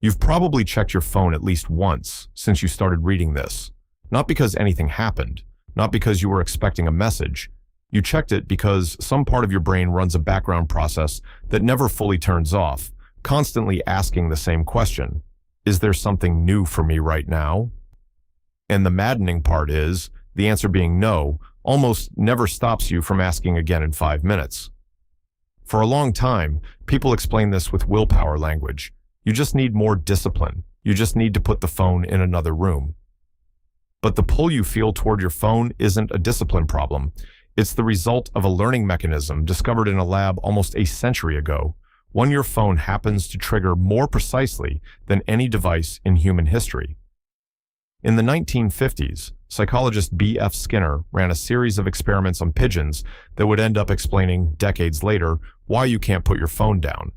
You've probably checked your phone at least once since you started reading this. Not because anything happened, not because you were expecting a message. You checked it because some part of your brain runs a background process that never fully turns off, constantly asking the same question. Is there something new for me right now? And the maddening part is, the answer being no almost never stops you from asking again in 5 minutes. For a long time, people explain this with willpower language. You just need more discipline. You just need to put the phone in another room. But the pull you feel toward your phone isn't a discipline problem. It's the result of a learning mechanism discovered in a lab almost a century ago, one your phone happens to trigger more precisely than any device in human history. In the 1950s, psychologist B.F. Skinner ran a series of experiments on pigeons that would end up explaining, decades later, why you can't put your phone down.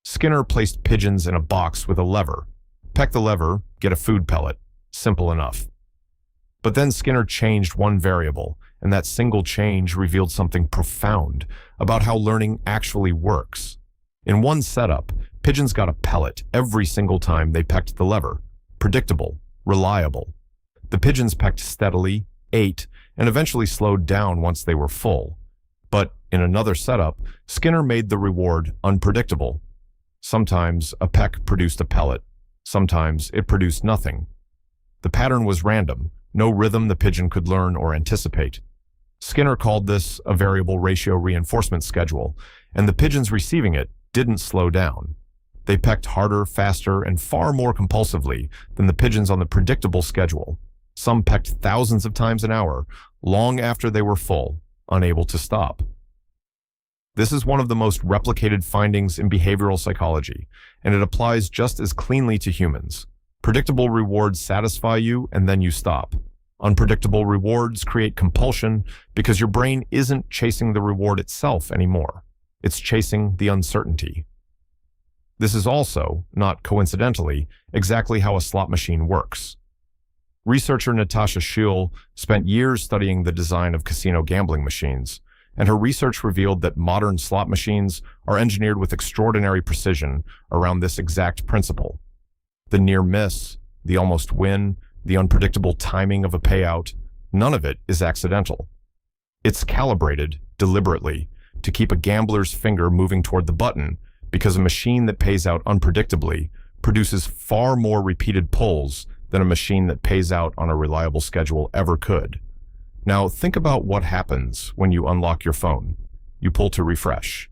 Skinner placed pigeons in a box with a lever. Peck the lever, get a food pellet. Simple enough. But then Skinner changed one variable, and that single change revealed something profound about how learning actually works. In one setup, pigeons got a pellet every single time they pecked the lever. Predictable, reliable. The pigeons pecked steadily, ate, and eventually slowed down once they were full. But in another setup, Skinner made the reward unpredictable. Sometimes a peck produced a pellet. Sometimes it produced nothing. The pattern was random, no rhythm the pigeon could learn or anticipate. Skinner called this a variable ratio reinforcement schedule, and the pigeons receiving it didn't slow down. They pecked harder, faster, and far more compulsively than the pigeons on the predictable schedule. Some pecked thousands of times an hour, long after they were full, unable to stop. This is one of the most replicated findings in behavioral psychology, and it applies just as cleanly to humans. Predictable rewards satisfy you, and then you stop. Unpredictable rewards create compulsion because your brain isn't chasing the reward itself anymore. It's chasing the uncertainty. This is also, not coincidentally, exactly how a slot machine works. Researcher Natasha Schüll spent years studying the design of casino gambling machines, and her research revealed that modern slot machines are engineered with extraordinary precision around this exact principle. The near miss, the almost win, the unpredictable timing of a payout, none of it is accidental. It's calibrated, deliberately, to keep a gambler's finger moving toward the button, because a machine that pays out unpredictably produces far more repeated pulls than a machine that pays out on a reliable schedule ever could. Now, think about what happens when you unlock your phone. You pull to refresh.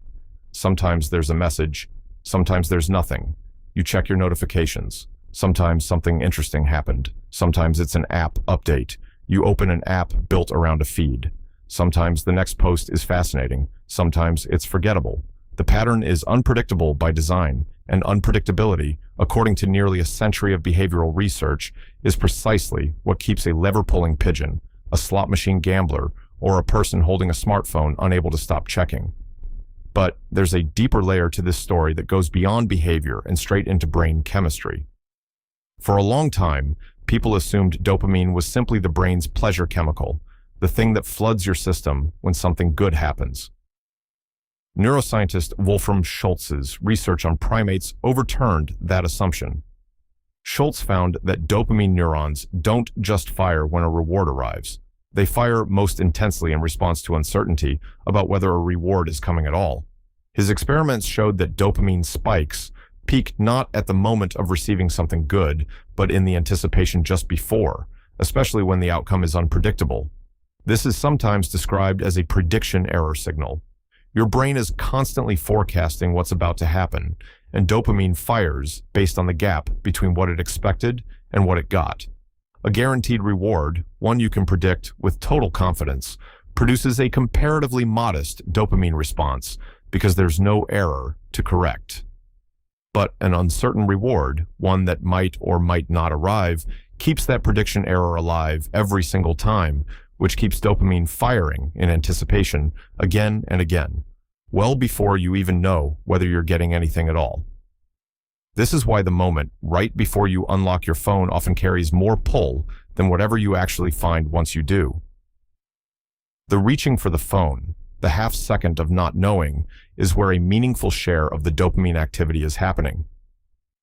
Sometimes there's a message. Sometimes there's nothing. You check your notifications. Sometimes something interesting happened. Sometimes it's an app update. You open an app built around a feed. Sometimes the next post is fascinating. Sometimes it's forgettable. The pattern is unpredictable by design, and unpredictability, according to nearly a century of behavioral research, is precisely what keeps a lever-pulling pigeon, a slot machine gambler, or a person holding a smartphone unable to stop checking. But there's a deeper layer to this story that goes beyond behavior and straight into brain chemistry. For a long time, people assumed dopamine was simply the brain's pleasure chemical, the thing that floods your system when something good happens. Neuroscientist Wolfram Schultz's research on primates overturned that assumption. Schultz found that dopamine neurons don't just fire when a reward arrives. They fire most intensely in response to uncertainty about whether a reward is coming at all. His experiments showed that dopamine spikes peak not at the moment of receiving something good, but in the anticipation just before, especially when the outcome is unpredictable. This is sometimes described as a prediction error signal. Your brain is constantly forecasting what's about to happen, and dopamine fires based on the gap between what it expected and what it got. A guaranteed reward, one you can predict with total confidence, produces a comparatively modest dopamine response because there's no error to correct. But an uncertain reward, one that might or might not arrive, keeps that prediction error alive every single time, which keeps dopamine firing in anticipation again and again, well before you even know whether you're getting anything at all. This is why the moment right before you unlock your phone often carries more pull than whatever you actually find once you do. The reaching for the phone, the half second of not knowing, is where a meaningful share of the dopamine activity is happening.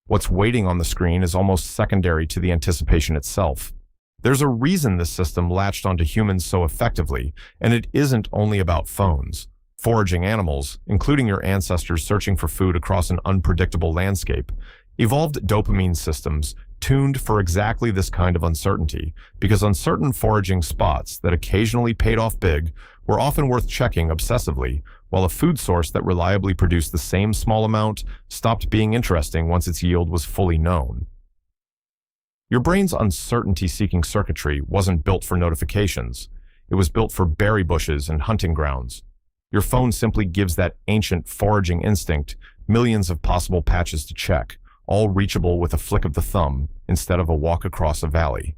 What's waiting on the screen is almost secondary to the anticipation itself. There's a reason this system latched onto humans so effectively, and it isn't only about phones. Foraging animals, including your ancestors searching for food across an unpredictable landscape, evolved dopamine systems tuned for exactly this kind of uncertainty, because uncertain foraging spots that occasionally paid off big were often worth checking obsessively, while a food source that reliably produced the same small amount stopped being interesting once its yield was fully known. Your brain's uncertainty-seeking circuitry wasn't built for notifications. It was built for berry bushes and hunting grounds. Your phone simply gives that ancient foraging instinct millions of possible patches to check, all reachable with a flick of the thumb instead of a walk across a valley.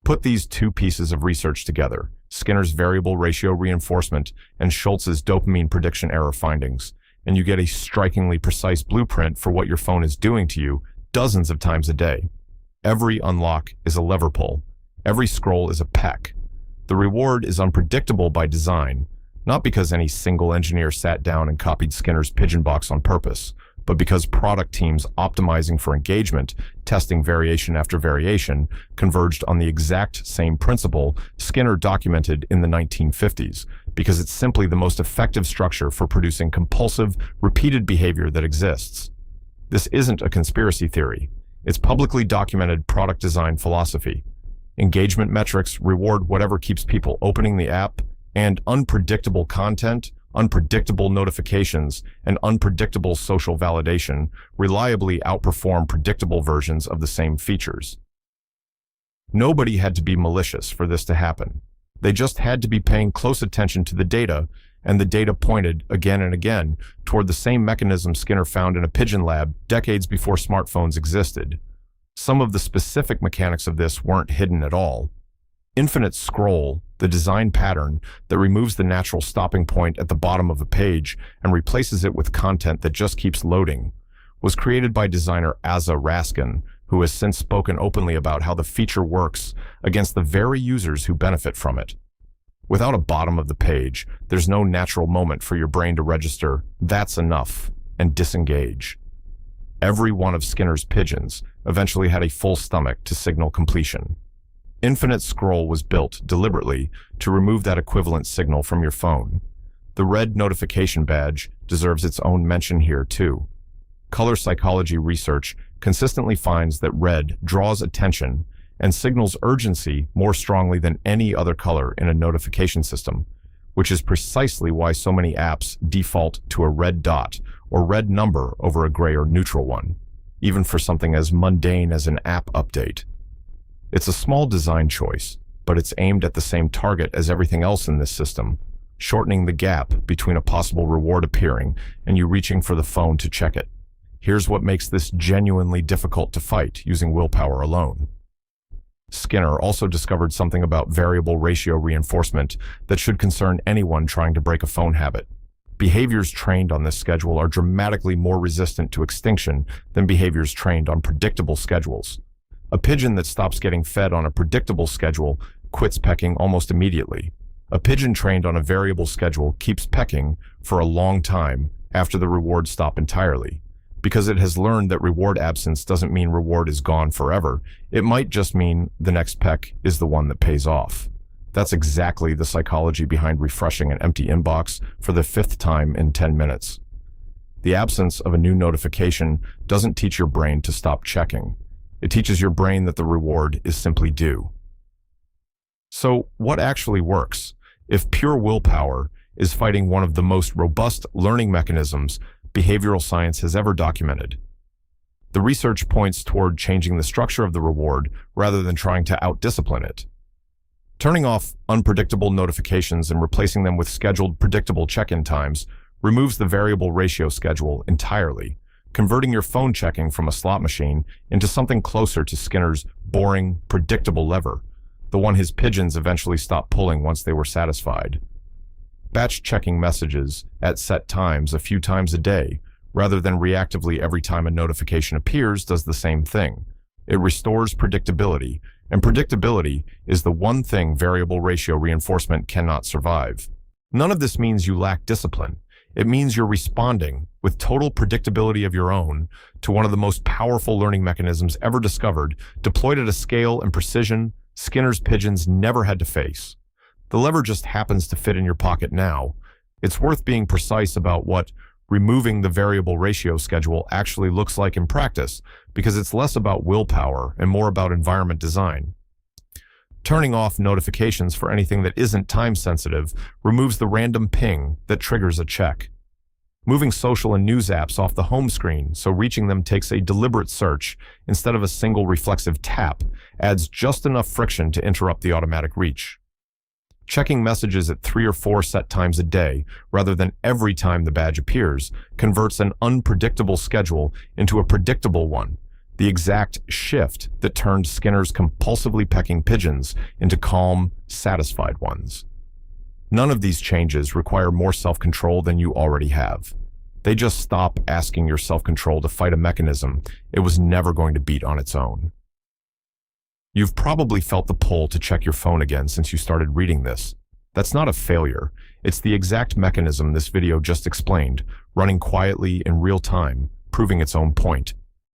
Put these two pieces of research together, Skinner's variable ratio reinforcement and Schultz's dopamine prediction error findings, and you get a strikingly precise blueprint for what your phone is doing to you dozens of times a day. Every unlock is a lever pull. Every scroll is a peck. The reward is unpredictable by design, not because any single engineer sat down and copied Skinner's pigeon box on purpose, but because product teams optimizing for engagement, testing variation after variation, converged on the exact same principle Skinner documented in the 1950s, because it's simply the most effective structure for producing compulsive, repeated behavior that exists. This isn't a conspiracy theory. It's publicly documented product design philosophy. Engagement metrics reward whatever keeps people opening the app, and unpredictable content, unpredictable notifications, and unpredictable social validation reliably outperform predictable versions of the same features. Nobody had to be malicious for this to happen. They just had to be paying close attention to the data, and the data pointed again and again toward the same mechanism Skinner found in a pigeon lab decades before smartphones existed. Some of the specific mechanics of this weren't hidden at all. Infinite scroll, the design pattern that removes the natural stopping point at the bottom of a page and replaces it with content that just keeps loading, was created by designer Aza Raskin, who has since spoken openly about how the feature works against the very users who benefit from it. Without a bottom of the page, there's no natural moment for your brain to register, "That's enough," and disengage. Every one of Skinner's pigeons eventually had a full stomach to signal completion. Infinite Scroll was built deliberately to remove that equivalent signal from your phone. The red notification badge deserves its own mention here too. Color psychology research consistently finds that red draws attention and signals urgency more strongly than any other color in a notification system, which is precisely why so many apps default to a red dot or red number over a gray or neutral one, even for something as mundane as an app update. It's a small design choice, but it's aimed at the same target as everything else in this system, shortening the gap between a possible reward appearing and you reaching for the phone to check it. Here's what makes this genuinely difficult to fight using willpower alone. Skinner also discovered something about variable ratio reinforcement that should concern anyone trying to break a phone habit. Behaviors trained on this schedule are dramatically more resistant to extinction than behaviors trained on predictable schedules. A pigeon that stops getting fed on a predictable schedule quits pecking almost immediately. A pigeon trained on a variable schedule keeps pecking for a long time after the rewards stop entirely, because it has learned that reward absence doesn't mean reward is gone forever. It might just mean the next peck is the one that pays off. That's exactly the psychology behind refreshing an empty inbox for the 5th time in 10 minutes. The absence of a new notification doesn't teach your brain to stop checking. It teaches your brain that the reward is simply due. So, what actually works? If pure willpower is fighting one of the most robust learning mechanisms behavioral science has ever documented, the research points toward changing the structure of the reward rather than trying to out-discipline it. Turning off unpredictable notifications and replacing them with scheduled, predictable check-in times removes the variable ratio schedule entirely, converting your phone checking from a slot machine into something closer to Skinner's boring, predictable lever, the one his pigeons eventually stopped pulling once they were satisfied. Batch checking messages at set times a few times a day, rather than reactively every time a notification appears, does the same thing. It restores predictability, and predictability is the one thing variable ratio reinforcement cannot survive. None of this means you lack discipline. It means you're responding with with total predictability of your own, to one of the most powerful learning mechanisms ever discovered, deployed at a scale and precision Skinner's pigeons never had to face. The lever just happens to fit in your pocket now. It's worth being precise about what removing the variable ratio schedule actually looks like in practice, because it's less about willpower and more about environment design. Turning off notifications for anything that isn't time-sensitive removes the random ping that triggers a check. Moving social and news apps off the home screen so reaching them takes a deliberate search instead of a single reflexive tap adds just enough friction to interrupt the automatic reach. Checking messages at 3 or 4 set times a day, rather than every time the badge appears, converts an unpredictable schedule into a predictable one, the exact shift that turned Skinner's compulsively pecking pigeons into calm, satisfied ones. None of these changes require more self-control than you already have. They just stop asking your self-control to fight a mechanism it was never going to beat on its own. You've probably felt the pull to check your phone again since you started reading this. That's not a failure. It's the exact mechanism this video just explained, running quietly in real time, proving its own point.